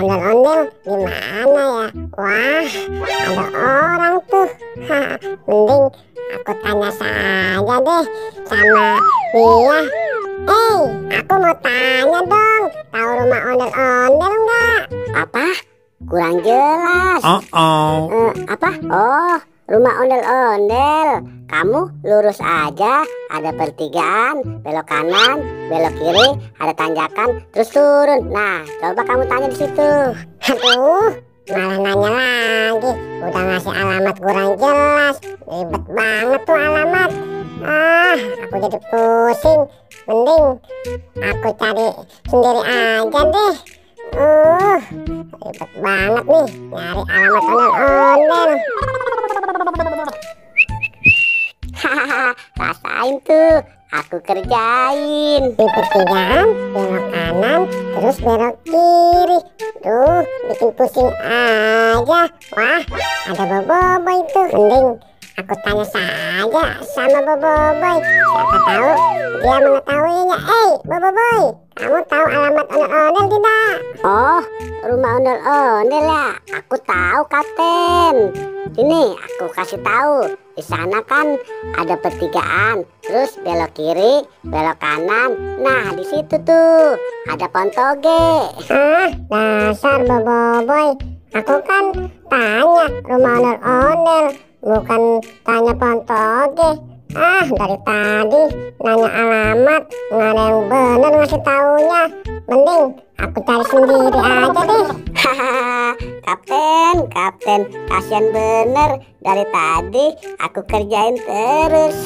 ondel-ondel di mana ya? Wah, ada orang tuh. Mending aku tanya saja deh sama dia. Aku mau tanya dong, tahu rumah ondel-ondel nggak? Apa? Kurang jelas. Apa? Oh, rumah ondel-ondel. Kamu lurus aja, ada pertigaan, belok kanan, belok kiri, ada tanjakan, terus turun. Nah, coba kamu tanya di situ. Aduh, malah nanya lagi. Udah ngasih alamat kurang jelas. Ribet banget tuh alamat. Aku jadi pusing. Mending aku cari sendiri aja deh. Ribet banget nih nyari alamat ondel-ondel. Rasain tuh, aku kerjain. Di pertigaan, belok kanan, terus belok kiri. Duh, bikin pusing aja. Wah, ada Boboiboy tuh. Mending aku tanya saja sama Boboiboy. Siapa tahu dia mengetahuinya. Boboiboy, kamu tahu alamat ondel-ondel tidak? Oh, rumah ondel-ondel ya. Aku tahu, Kapten. Sini, aku kasih tahu. Di sana kan ada pertigaan, terus belok kiri, belok kanan. Nah, di situ tuh ada pohon toge. Dasar Boboiboy. Aku kan tanya rumah ondel-ondel, bukan tanya pohon toge. Dari tadi nanya alamat, nggak ada yang bener ngasih taunya. Mending aku cari sendiri aja deh. Kapten, kasihan bener. Dari tadi aku kerjain terus.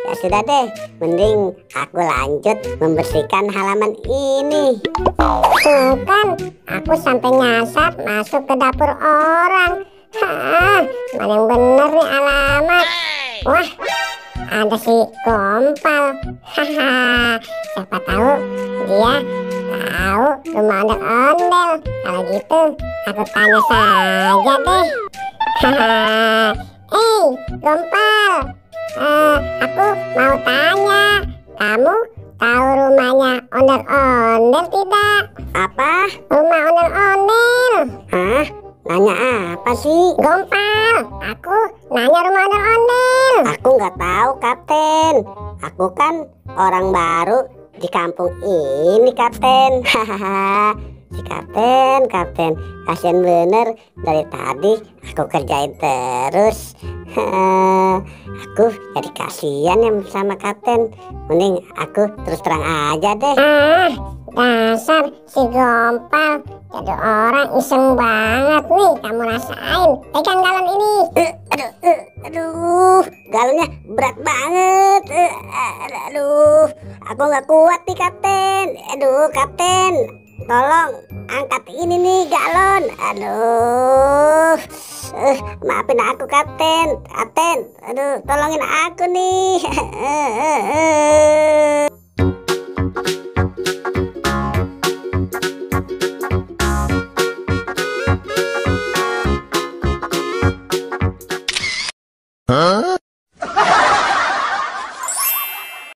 Ya sudah deh, mending aku lanjut membersihkan halaman ini. Tuh kan, aku sampai nyasar masuk ke dapur orang. Mana yang bener nih alamat? Wah, ada si Gompal. Siapa tahu dia tahu rumah ondel-ondel. Kalau gitu aku tanya saja deh. Gompal, aku mau tanya, kamu tahu rumahnya ondel-ondel tidak? Apa? Rumah ondel-ondel. Nanya apa sih? Gompal, aku nanya rumah ondel-ondel. Aku nggak tahu, Kapten. Aku kan orang baru di kampung ini, Kapten. Si Kapten, kasihan bener. Dari tadi aku kerjain terus. Aku jadi kasihan ya sama Kapten. Mending aku terus terang aja deh. Dasar si Gompal, jadi orang iseng banget nih. Kamu rasain, pegang galon ini. Aduh, galonnya berat banget. Aduh, aku nggak kuat nih, Kapten. Aduh, Kapten, tolong angkat ini nih galon. Aduh, maafin aku, Kapten. Aduh, tolongin aku nih.